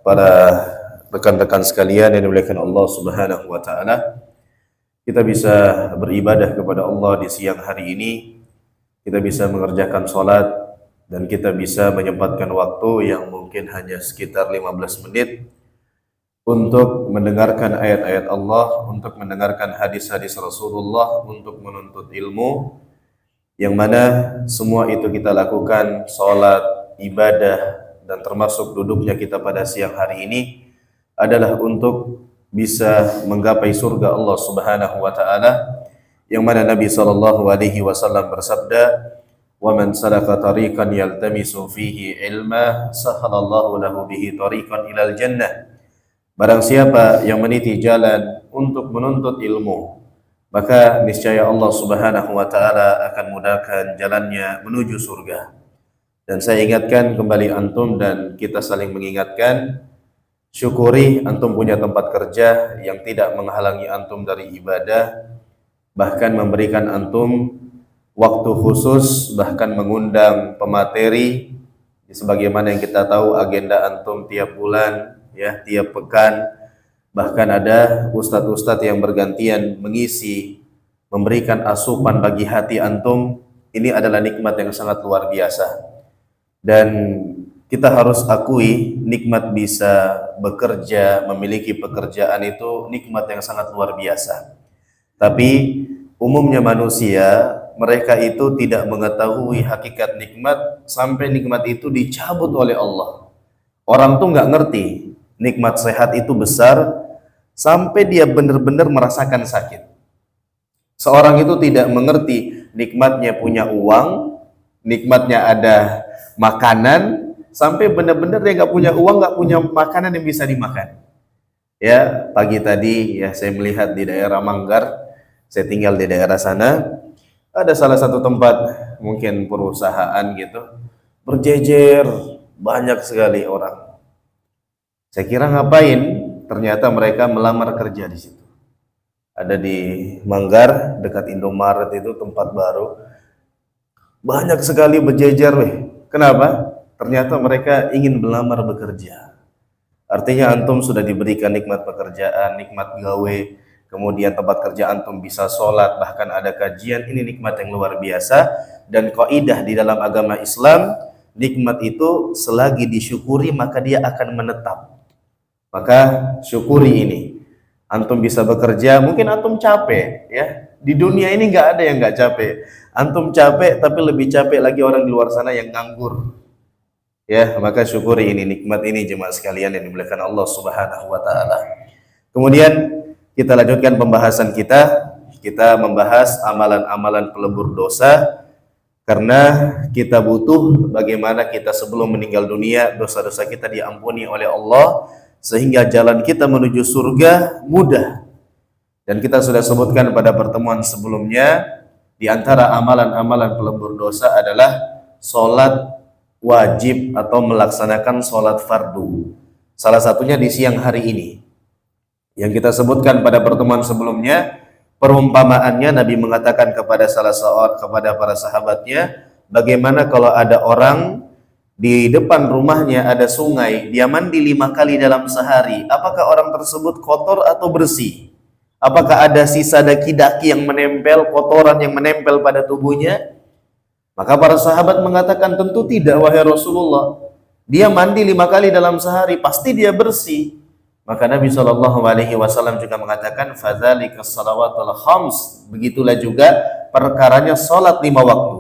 Para rekan-rekan sekalian yang dimuliakan Allah Subhanahu wa taala, kita bisa beribadah kepada Allah di siang hari ini, kita bisa mengerjakan salat dan kita bisa menyempatkan waktu yang mungkin hanya sekitar 15 menit untuk mendengarkan ayat-ayat Allah, untuk mendengarkan hadis-hadis Rasulullah, untuk menuntut ilmu, yang mana semua itu kita lakukan, salat, ibadah, dan termasuk duduknya kita pada siang hari ini adalah untuk bisa menggapai surga Allah Subhanahu wa taala, yang mana Nabi sallallahu alaihi wasallam bersabda, "Wa man salaka tariqan yaltamisu fihi ilma, sahalallahu lahu bihi tariqan ilal jannah." Barang siapa yang meniti jalan untuk menuntut ilmu, maka niscaya Allah Subhanahu wa taala akan mudahkan jalannya menuju surga. Dan saya ingatkan kembali antum dan kita saling mengingatkan, syukuri antum punya tempat kerja yang tidak menghalangi antum dari ibadah, bahkan memberikan antum waktu khusus, bahkan mengundang pemateri, sebagaimana yang kita tahu agenda antum tiap bulan, ya, tiap pekan, bahkan ada ustadz-ustadz yang bergantian mengisi, memberikan asupan bagi hati antum. Ini adalah nikmat yang sangat luar biasa. Dan kita harus akui nikmat bisa bekerja, memiliki pekerjaan itu nikmat yang sangat luar biasa. Tapi umumnya manusia, mereka itu tidak mengetahui hakikat nikmat sampai nikmat itu dicabut oleh Allah. Orang tuh nggak ngerti nikmat sehat itu besar sampai dia benar-benar merasakan sakit. Seorang itu tidak mengerti nikmatnya punya uang, nikmatnya ada makanan, sampai benar-benar dia nggak punya uang, nggak punya makanan yang bisa dimakan. Ya, pagi tadi ya saya melihat di daerah Manggar, saya tinggal di daerah sana, ada salah satu tempat mungkin perusahaan gitu, berjejer banyak sekali orang. Saya kira ngapain? Ternyata mereka melamar kerja di situ. Ada di Manggar dekat Indomaret itu, tempat baru. Banyak sekali berjejer, weh. Kenapa? Ternyata mereka ingin melamar bekerja. Artinya antum sudah diberikan nikmat pekerjaan, nikmat gawe, kemudian tempat kerja antum bisa sholat, bahkan ada kajian. Ini nikmat yang luar biasa. Dan kaidah di dalam agama Islam, nikmat itu selagi disyukuri maka dia akan menetap. Maka syukuri ini. Antum bisa bekerja, mungkin antum capek, ya. Di dunia ini nggak ada yang nggak capek. Antum capek, tapi lebih capek lagi orang di luar sana yang nganggur. Ya, maka syukuri ini, nikmat ini jemaah sekalian yang dimuliakan Allah Subhanahu wa taala. Kemudian kita lanjutkan pembahasan kita. Kita membahas amalan-amalan pelebur dosa, karena kita butuh bagaimana kita sebelum meninggal dunia dosa-dosa kita diampuni oleh Allah, sehingga jalan kita menuju surga mudah. Dan kita sudah sebutkan pada pertemuan sebelumnya, di antara amalan-amalan pelebur dosa adalah sholat wajib atau melaksanakan sholat fardu. Salah satunya di siang hari ini. Yang kita sebutkan pada pertemuan sebelumnya, perumpamaannya Nabi mengatakan kepada kepada para sahabatnya, bagaimana kalau ada orang di depan rumahnya ada sungai, dia mandi 5 kali dalam sehari, apakah orang tersebut kotor atau bersih? Apakah ada sisa daki-daki yang menempel, kotoran yang menempel pada tubuhnya? Maka para sahabat mengatakan, tentu tidak wahai Rasulullah. Dia mandi 5 kali dalam sehari, pasti dia bersih. Maka Nabi SAW juga mengatakan, fadzalikas salawatul khams. Begitulah juga perkaranya salat 5 waktu.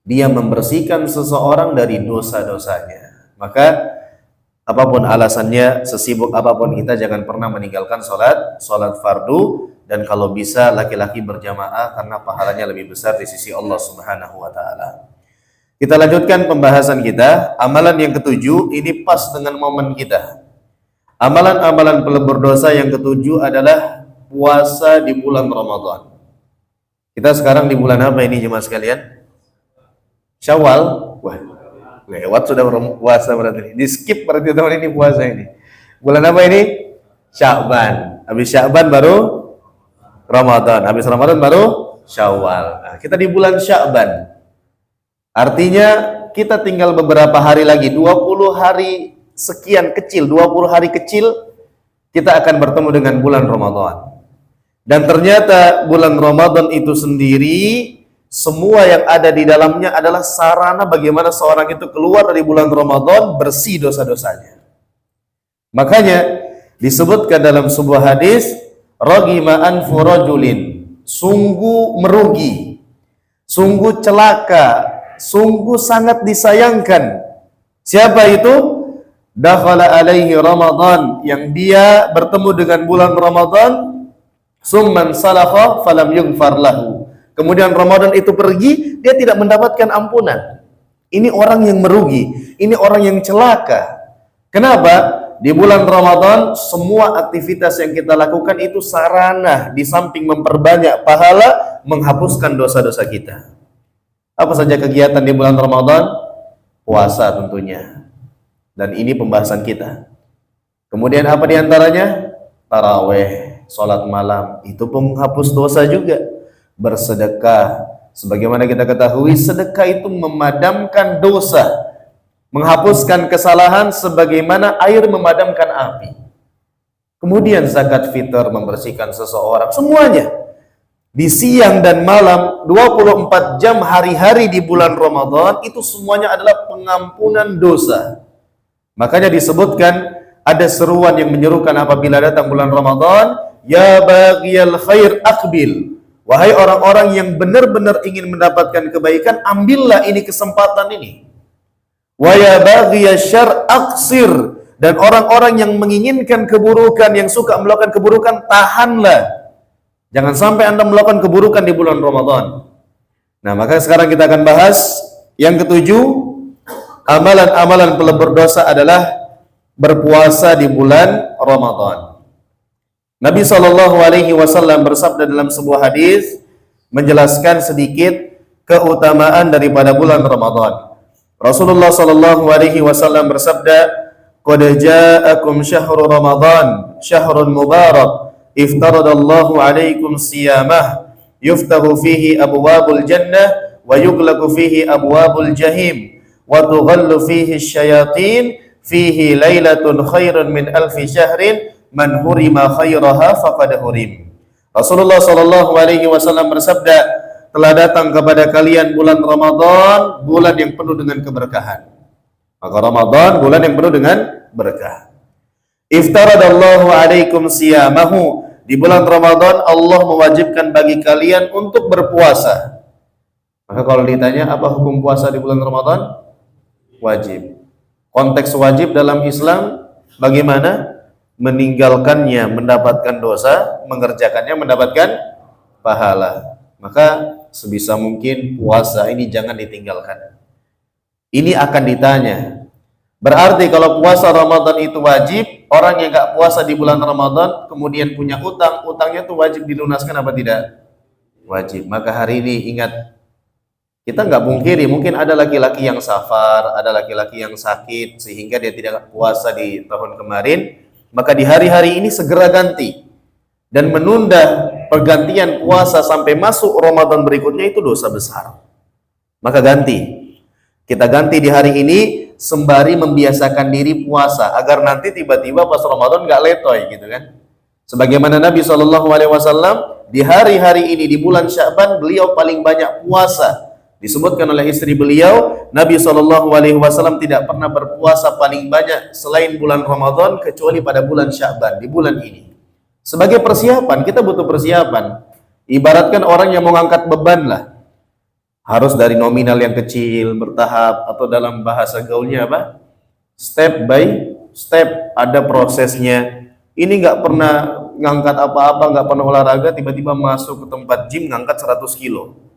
Dia membersihkan seseorang dari dosa-dosanya. Maka apapun alasannya, sesibuk apapun kita, jangan pernah meninggalkan sholat fardu. Dan kalau bisa laki-laki berjamaah, karena pahalanya lebih besar di sisi Allah Subhanahu wa taala. Kita lanjutkan pembahasan kita. Amalan yang ketujuh, ini pas dengan momen kita. Amalan-amalan pelebur dosa yang ketujuh adalah puasa di bulan Ramadan. Kita sekarang di bulan apa ini jemaah sekalian? Syawal. Wah, lewat sudah puasa berarti. Di skip berarti tahun ini puasa ini. Bulan apa ini? Sya'ban. Habis Sya'ban baru Ramadan. Habis Ramadan baru Syawal. Nah, kita di bulan Sya'ban. Artinya kita tinggal beberapa hari lagi, 20 hari sekian kecil, 20 hari kecil, kita akan bertemu dengan bulan Ramadan. Dan ternyata bulan Ramadan itu sendiri, semua yang ada di dalamnya adalah sarana bagaimana seorang itu keluar dari bulan Ramadan bersih dosa-dosanya. Makanya disebutkan dalam sebuah hadis, ragima anfu rajulin, sungguh merugi, sungguh celaka, sungguh sangat disayangkan. Siapa itu? Dakhala alaihi Ramadan, yang dia bertemu dengan bulan Ramadan, summan salakha falam yughfar lahu. Kemudian Ramadan itu pergi, dia tidak mendapatkan ampunan. Ini orang yang merugi, ini orang yang celaka. Kenapa? Di bulan Ramadan, semua aktivitas yang kita lakukan itu sarana di samping memperbanyak pahala, menghapuskan dosa-dosa kita. Apa saja kegiatan di bulan Ramadan? Puasa tentunya. Dan ini pembahasan kita. Kemudian apa diantaranya? Taraweh, sholat malam. Itu penghapus dosa juga. Bersedekah. Sebagaimana kita ketahui, sedekah itu memadamkan dosa, menghapuskan kesalahan sebagaimana air memadamkan api. Kemudian zakat fitr membersihkan seseorang. Semuanya di siang dan malam, 24 jam hari-hari di bulan Ramadan, itu semuanya adalah pengampunan dosa. Makanya disebutkan, ada seruan yang menyerukan apabila datang bulan Ramadan, ya baghiyal khair aqbil. Wahai orang-orang yang benar-benar ingin mendapatkan kebaikan, ambillah ini kesempatan ini. Wa ya baghiyasyarr aqsir, dan orang-orang yang menginginkan keburukan, yang suka melakukan keburukan, tahanlah. Jangan sampai Anda melakukan keburukan di bulan Ramadan. Nah, maka sekarang kita akan bahas yang ketujuh, amalan-amalan pelebur dosa adalah berpuasa di bulan Ramadan. Nabi SAW bersabda dalam sebuah hadis menjelaskan sedikit keutamaan daripada bulan Ramadan. Rasulullah SAW bersabda, "Qad ja'akum syahrul Ramadan, syahrun mubarak, iftaradallahu 'alaikum siyamah, yuftahu fihi abwabul jannah wa yughlaqu fihi abwabul jahim, wa tughallu fihi asyayatin, fihi lailatun khairun min alfi syahrin, man hurima khairaha faqad hurim." Rasulullah SAW bersabda, telah datang kepada kalian bulan Ramadan, bulan yang penuh dengan keberkahan. Maka Ramadan bulan yang penuh dengan berkah. Iftaradallahu 'alaikum siyamahu, di bulan Ramadan Allah mewajibkan bagi kalian untuk berpuasa. Maka kalau ditanya apa hukum puasa di bulan Ramadan? Wajib. Konteks wajib dalam Islam bagaimana? Meninggalkannya mendapatkan dosa, mengerjakannya mendapatkan pahala. Maka sebisa mungkin puasa ini jangan ditinggalkan. Ini akan ditanya. Berarti kalau puasa Ramadan itu wajib, orang yang nggak puasa di bulan Ramadan kemudian punya utang, utangnya itu wajib dilunaskan apa tidak? Wajib. Maka hari ini ingat, kita nggak pungkiri mungkin ada laki-laki yang safar, ada laki-laki yang sakit sehingga dia tidak puasa di tahun kemarin. Maka di hari-hari ini segera ganti dan menunda pergantian puasa sampai masuk Ramadan berikutnya itu dosa besar. Maka ganti. Kita ganti di hari ini sembari membiasakan diri puasa agar nanti tiba-tiba pas Ramadan nggak letoy gitu kan. Sebagaimana Nabi SAW di hari-hari ini di bulan Sya'ban beliau paling banyak puasa. Disebutkan oleh istri beliau, Nabi SAW tidak pernah berpuasa paling banyak selain bulan Ramadan kecuali pada bulan Sya'ban, di bulan ini. Sebagai persiapan, kita butuh persiapan. Ibaratkan orang yang mau ngangkat beban lah. Harus dari nominal yang kecil, bertahap, atau dalam bahasa gaulnya apa? Step by step, ada prosesnya. Ini nggak pernah ngangkat apa-apa, nggak pernah olahraga, tiba-tiba masuk ke tempat gym ngangkat 100 kilo.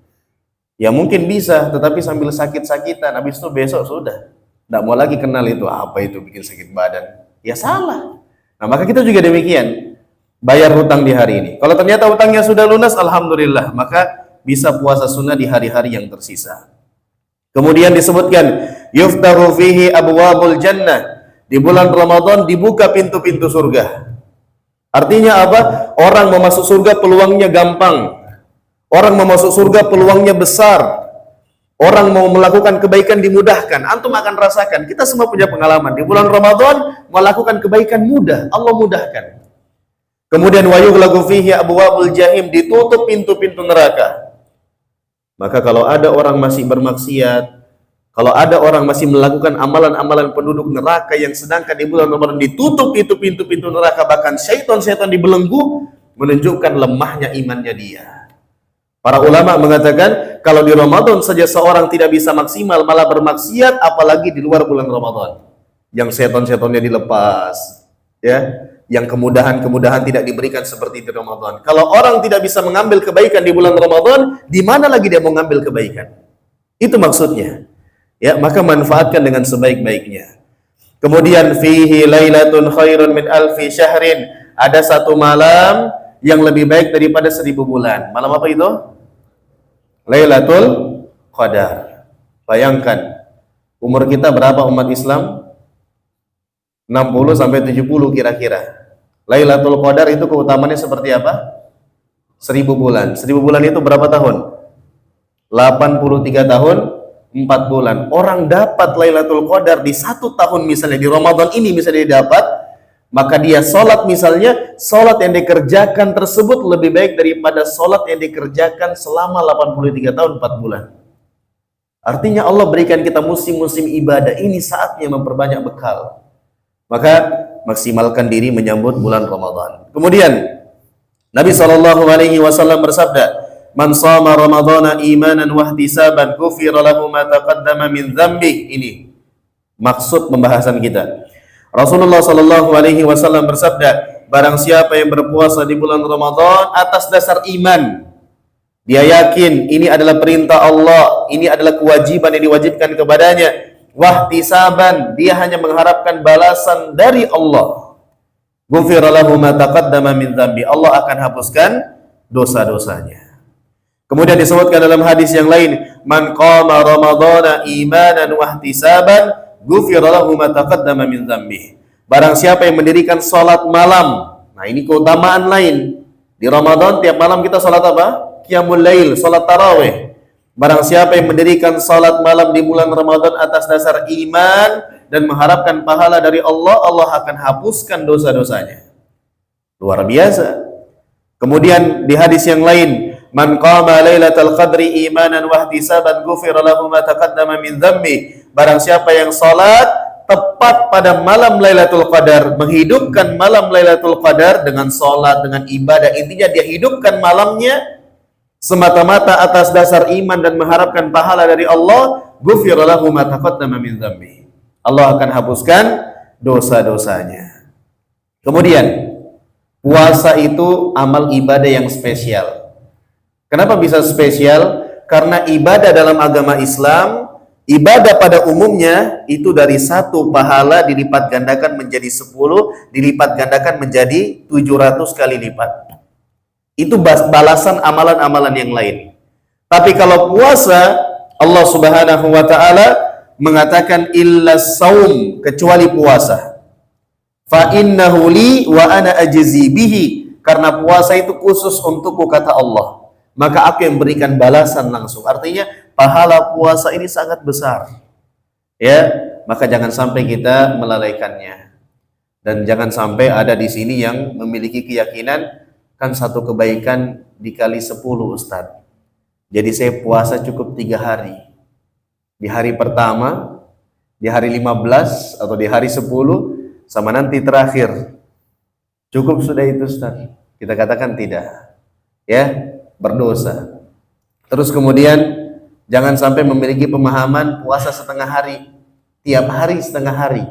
Ya mungkin bisa, tetapi sambil sakit-sakitan, habis itu besok sudah. Nggak mau lagi kenal itu, apa itu bikin sakit badan. Ya salah. Nah maka kita juga demikian. Bayar hutang di hari ini. Kalau ternyata hutangnya sudah lunas, alhamdulillah, maka bisa puasa sunnah di hari-hari yang tersisa. Kemudian disebutkan, yuftahu fihi abwabul jannah. Di bulan Ramadan dibuka pintu-pintu surga. Artinya apa? Orang mau masuk surga peluangnya gampang. Orang mau masuk surga peluangnya besar. Orang mau melakukan kebaikan dimudahkan. Antum akan rasakan. Kita semua punya pengalaman. Di bulan Ramadan melakukan kebaikan mudah. Allah mudahkan. Kemudian wa yughlaqu fihi abwabul jahim, ditutup pintu-pintu neraka. Maka kalau ada orang masih bermaksiat, kalau ada orang masih melakukan amalan-amalan penduduk neraka yang sedangkan di bulan Ramadan ditutup itu pintu-pintu neraka, bahkan syaitan-syaitan dibelenggu, menunjukkan lemahnya imannya dia. Para ulama mengatakan kalau di Ramadan saja seorang tidak bisa maksimal malah bermaksiat, apalagi di luar bulan Ramadan yang setan-setannya dilepas, ya, yang kemudahan-kemudahan tidak diberikan seperti di Ramadan. Kalau orang tidak bisa mengambil kebaikan di bulan Ramadan, di mana lagi dia mau mengambil kebaikan? Itu maksudnya. Ya, maka manfaatkan dengan sebaik-baiknya. Kemudian fihi lailatun khairun min alfi syahrin, ada satu malam yang lebih baik daripada 1000 bulan. Malam apa itu? Lailatul Qadar. Bayangkan, umur kita berapa umat Islam? 60 sampai 70 kira-kira. Lailatul Qadar itu keutamaannya seperti apa? 1000 bulan. 1000 bulan itu berapa tahun? 83 tahun, 4 bulan. Orang dapat Lailatul Qadar di 1 tahun misalnya, di Ramadan ini misalnya dia dapat, maka dia sholat misalnya, sholat yang dikerjakan tersebut lebih baik daripada sholat yang dikerjakan selama 83 tahun 4 bulan. Artinya Allah berikan kita musim-musim ibadah, ini saatnya memperbanyak bekal. Maka maksimalkan diri menyambut bulan Ramadan. Kemudian Nabi SAW bersabda, "Man shama Ramadhana imanan wa ihtisaban ghufira lahu ma taqaddama min dzambi." Ini maksud pembahasan kita. Rasulullah SAW bersabda, barang siapa yang berpuasa di bulan Ramadan atas dasar iman, dia yakin ini adalah perintah Allah, ini adalah kewajiban yang diwajibkan kepadanya, wahtisaban, dia hanya mengharapkan balasan dari Allah, ghufira lahu ma taqaddama min dzambi, Allah akan hapuskan dosa-dosanya. Kemudian disebutkan dalam hadis yang lain, man qama ramadhana imanan wahtisaban ghufira lahu ma taqaddama min dzambi. Barang siapa yang mendirikan salat malam. Nah, ini keutamaan lain. Di Ramadan tiap malam kita salat apa? Qiyamul lail, salat tarawih. Barang siapa yang mendirikan salat malam di bulan Ramadan atas dasar iman dan mengharapkan pahala dari Allah, Allah akan hapuskan dosa-dosanya. Luar biasa. Kemudian di hadis yang lain, man qama lailatal qadri imanan wa ihtisaban ghufira lahu ma taqaddama min dzambi. Barang siapa yang salat tepat pada malam Lailatul Qadar, menghidupkan malam Lailatul Qadar dengan salat, dengan ibadah, intinya dia hidupkan malamnya semata-mata atas dasar iman dan mengharapkan pahala dari Allah, ghufira lahu ma taqaddama min dzambi. Allah akan hapuskan dosa-dosanya. Kemudian puasa itu amal ibadah yang spesial. Kenapa bisa spesial? Karena ibadah dalam agama Islam, ibadah pada umumnya itu dari 1 pahala dilipat gandakan menjadi 10, dilipat gandakan menjadi 700 kali lipat. Itu balasan amalan-amalan yang lain. Tapi kalau puasa, Allah Subhanahu wa taala mengatakan illa saum, kecuali puasa. Fa innahu li wa ana ajzi bihi, karena puasa itu khusus untukku kata Allah. Maka aku yang berikan balasan langsung. Artinya pahala puasa ini sangat besar. Ya, maka jangan sampai kita melalaikannya. Dan jangan sampai ada di sini yang memiliki keyakinan kan satu kebaikan dikali 10, Ustaz. Jadi saya puasa cukup 3 hari. Di hari pertama, di hari 15 atau di hari 10 sama nanti terakhir. Cukup sudah itu, Ustaz. Kita katakan tidak. Ya, berdosa. Terus kemudian jangan sampai memiliki pemahaman puasa setengah hari, tiap hari setengah hari.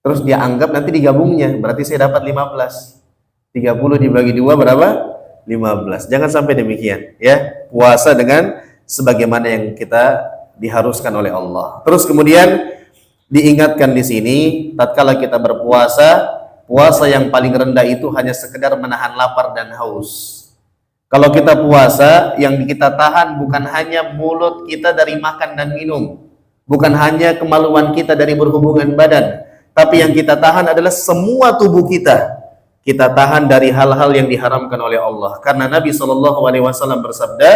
Terus dia anggap nanti digabungnya, berarti saya dapat 15. 30 dibagi 2 berapa? 15. Jangan sampai demikian, ya. Puasa dengan sebagaimana yang kita diharuskan oleh Allah. Terus kemudian diingatkan di sini, tatkala kita berpuasa, puasa yang paling rendah itu hanya sekedar menahan lapar dan haus. Kalau kita puasa, yang kita tahan bukan hanya mulut kita dari makan dan minum, bukan hanya kemaluan kita dari berhubungan badan, tapi yang kita tahan adalah semua tubuh kita. Kita tahan dari hal-hal yang diharamkan oleh Allah. Karena Nabi SAW bersabda,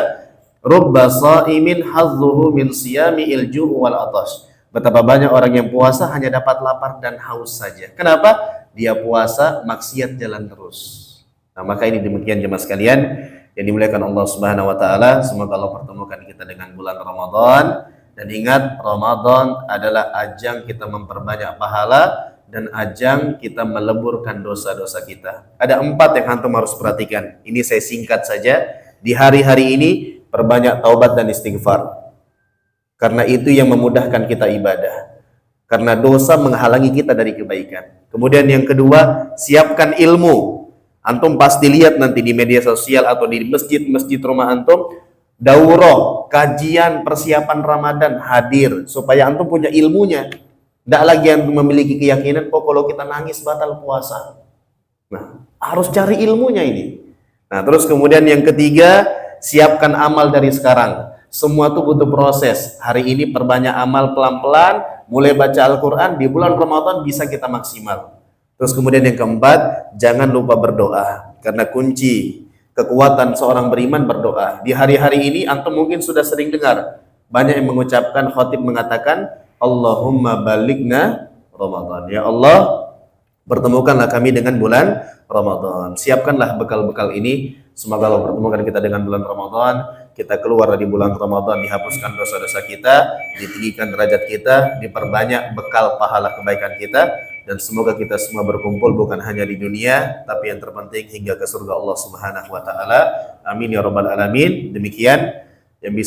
Rubba sha'imin hadzuhu min siyami ilju' wal atash. Betapa banyak orang yang puasa hanya dapat lapar dan haus saja. Kenapa? Dia puasa, maksiat jalan terus. Nah, maka ini demikian jemaah sekalian yang dimuliakan Allah Subhanahu wa taala. Semoga Allah pertemukan kita dengan bulan Ramadan, dan ingat, Ramadan adalah ajang kita memperbanyak pahala dan ajang kita meleburkan dosa-dosa kita. Ada 4 yang antum harus perhatikan. Ini saya singkat saja. Di hari-hari ini perbanyak taubat dan istighfar. Karena itu yang memudahkan kita ibadah. Karena dosa menghalangi kita dari kebaikan. Kemudian yang kedua, siapkan ilmu. Antum pasti lihat nanti di media sosial atau di masjid-masjid rumah antum, daurah, kajian persiapan Ramadan hadir supaya antum punya ilmunya. Tidak lagi antum memiliki keyakinan, kalau kita nangis batal puasa. Nah, harus cari ilmunya ini. Nah, terus kemudian yang ketiga, siapkan amal dari sekarang. Semua itu butuh proses. Hari ini perbanyak amal pelan-pelan, mulai baca Al-Quran, di bulan Ramadan bisa kita maksimal. Terus kemudian yang keempat, jangan lupa berdoa. Karena kunci kekuatan seorang beriman berdoa. Di hari-hari ini antum mungkin sudah sering dengar banyak yang mengucapkan, khatib mengatakan, Allahumma baligna Ramadan. Ya Allah, pertemukanlah kami dengan bulan Ramadan. Siapkanlah bekal-bekal ini. Semoga Allah pertemukan kita dengan bulan Ramadan. Kita keluar dari bulan Ramadan, dihapuskan dosa-dosa kita, ditinggikan derajat kita, diperbanyak bekal pahala kebaikan kita, dan semoga kita semua berkumpul bukan hanya di dunia, tapi yang terpenting hingga ke surga Allah Subhanahu wa taala. Amin ya rabbal alamin. Demikian yang bisa